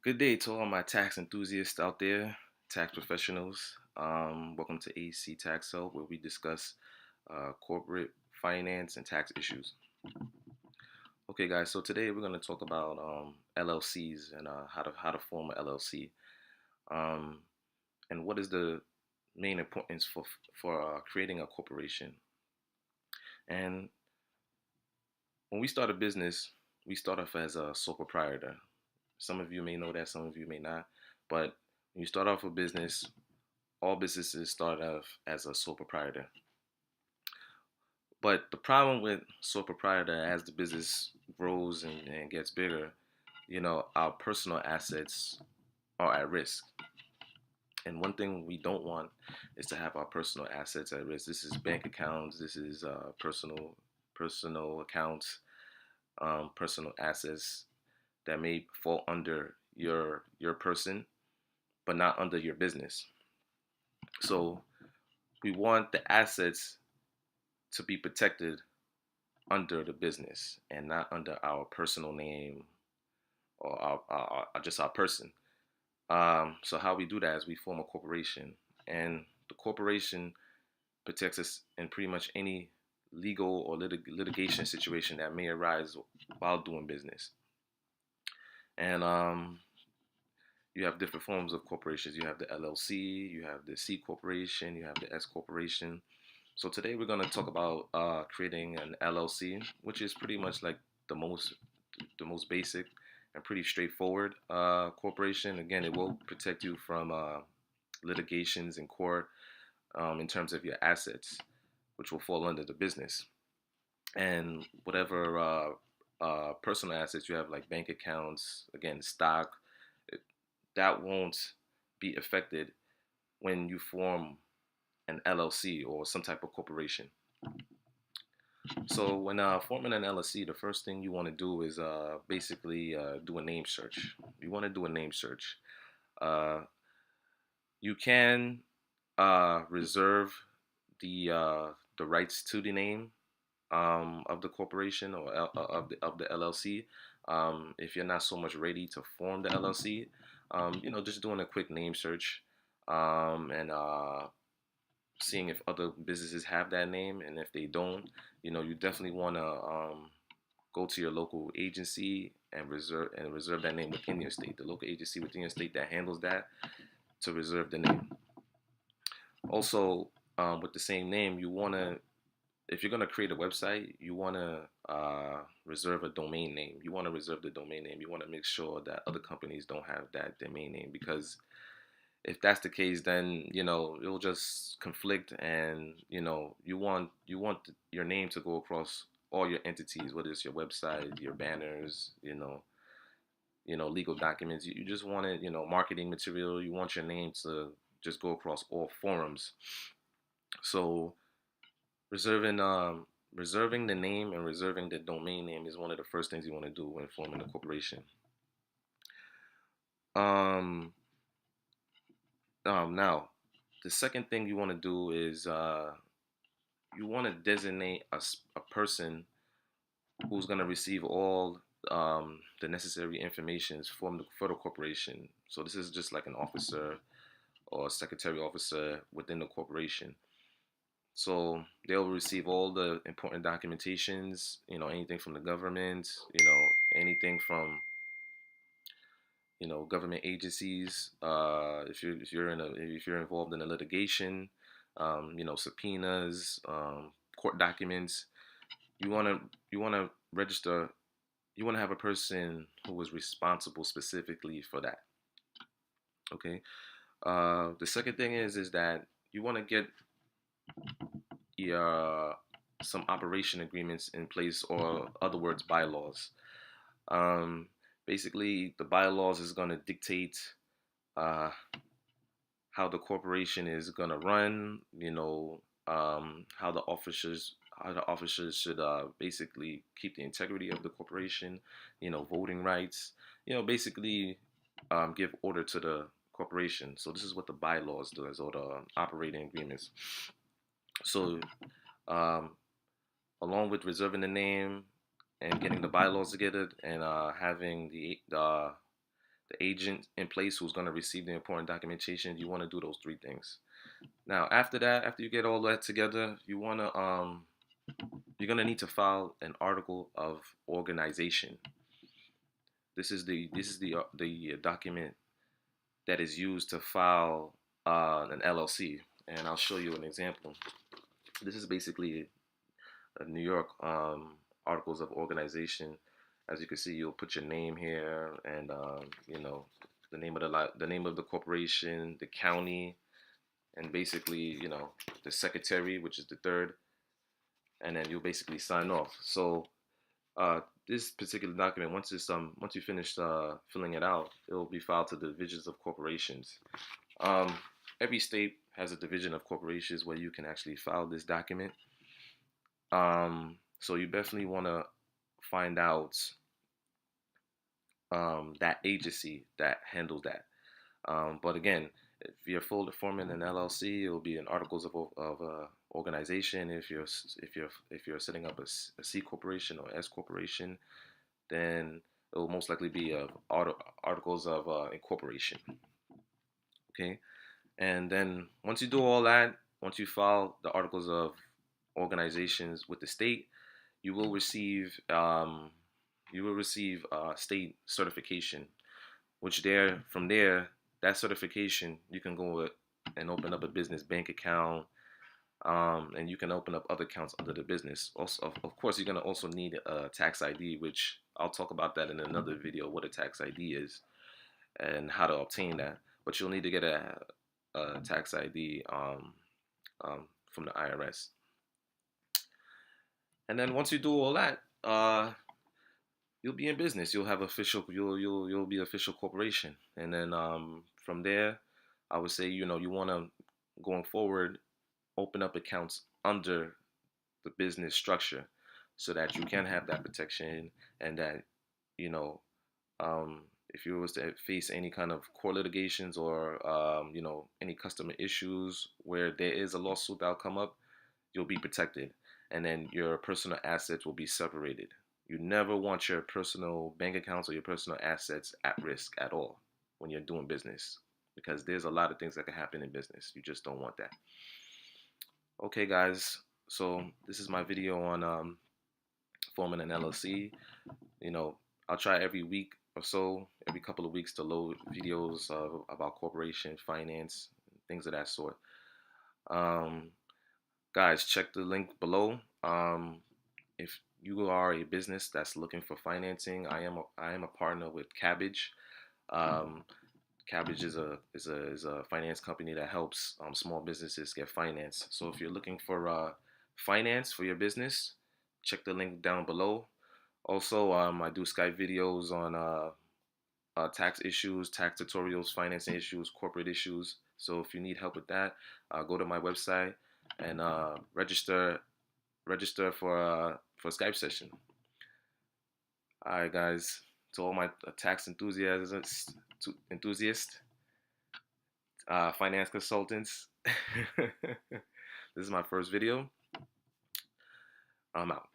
Good day to all my tax enthusiasts out there, tax professionals. Welcome to AC Tax Help, where we discuss corporate finance and tax issues. Okay, guys. So today we're going to talk about LLCs and how to form an LLC, um, and what is the main importance for creating a corporation. And when we start a business, we start off as a sole proprietor. Some of you may know that, some of you may not. But when you start off a business, all businesses start off as a sole proprietor. But the problem with sole proprietor, as the business grows and gets bigger, our personal assets are at risk. And one thing we don't want is to have our personal assets at risk. This is bank accounts. This is personal accounts, personal assets that may fall under your person, but not under your business. So we want the assets to be protected under the business and not under our personal name or just our person. So how we do that is we form a corporation, and the corporation protects us in pretty much any legal or litigation situation that may arise while doing business. And you have different forms of corporations. You have the LLC, you have the C corporation, you have the S corporation. So today we're going to talk about creating an LLC, which is pretty much like the most basic and pretty straightforward corporation. Again, it will protect you from litigations in court in terms of your assets, which will fall under the business. And whatever personal assets you have, like bank accounts, again, stock, that won't be affected when you form an LLC or some type of corporation. So when forming an LLC, the first thing you want to do is basically do a name search. You want to do a name search. Uh, you can reserve the rights to the name of the corporation or of the LLC. If you're not so much ready to form the LLC, just doing a quick name search and seeing if other businesses have that name, and if they don't, you definitely want to go to your local agency and reserve that name within your state. The local agency within your state that handles that to reserve the name. Also, with the same name, you want to, if you're going to create a website, you want to reserve a domain name. You want to reserve the domain name. You want to make sure that other companies don't have that domain name, because if that's the case, then it'll just conflict, and you want your name to go across all your entities, whether it's your website, your banners, legal documents. You just want it, marketing material. You want your name to just go across all forums. So reserving the name and reserving the domain name is one of the first things you want to do when forming a corporation. Now, the second thing you want to do is you want to designate a person who's going to receive all the necessary information for the corporation. So this is just like an officer or secretary officer within the corporation. So they'll receive all the important documentations, anything from the government, anything from government agencies. If you're involved in a litigation, subpoenas, court documents. You want to register. You want to have a person who is responsible specifically for that. Okay. The second thing is that you want to get your some operation agreements in place, or other words, bylaws. Um, Basically, the bylaws is going to dictate uh, how the corporation is going to run. How the officers should basically keep the integrity of the corporation. Voting rights. Basically give order to the corporation. So this is what the bylaws do, or the operating agreements. So um, along with reserving the name and getting the bylaws together, and having the agent in place who's going to receive the important documentation. You want to do those three things. Now, after that, after you get all that together, you're gonna need to file an article of organization. This is the document that is used to file an LLC, and I'll show you an example. This is basically a New York articles of organization. As you can see, you'll put your name here, and the name of the name of the corporation, the county, and basically the secretary, which is the third, and then you'll basically sign off. So this particular document, once you finish filling it out, it will be filed to the divisions of corporations. Um, every state has a division of corporations where you can actually file this document. So you definitely want to find out that agency that handles that. But again, if you're forming an LLC, it will be in articles of organization. If you're setting up a C corporation or S corporation, then it will most likely be articles of incorporation. Okay, and then once you do all that, once you file the articles of organizations with the state, you will receive state certification, which from there, that certification, you can go and open up a business bank account, and you can open up other accounts under the business. Also, of course, you're gonna also need a tax ID, which I'll talk about that in another video, what a tax ID is and how to obtain that. But you'll need to get a tax ID from the IRS. And then once you do all that, you'll be in business. You'll have official. You'll be official corporation. And then from there, I would say you want to, going forward, open up accounts under the business structure so that you can have that protection, and that if you was to face any kind of court litigations or any customer issues where there is a lawsuit that'll come up, you'll be protected, and then your personal assets will be separated. You never want your personal bank accounts or your personal assets at risk at all when you're doing business, because there's a lot of things that can happen in business. You just don't want that. Okay, guys, so this is my video on forming an LLC. I'll try every week or so, every couple of weeks, to load videos about corporation, finance, things of that sort. Guys, check the link below. If you are a business that's looking for financing, I am a partner with Kabbage. Kabbage is a finance company that helps small businesses get finance. So if you're looking for finance for your business, check the link down below. Also, I do Skype videos on tax issues, tax tutorials, financing issues, corporate issues. So if you need help with that, go to my website and register for a Skype session. All right, guys. To all my tax enthusiasts, finance consultants, this is my first video. I'm out.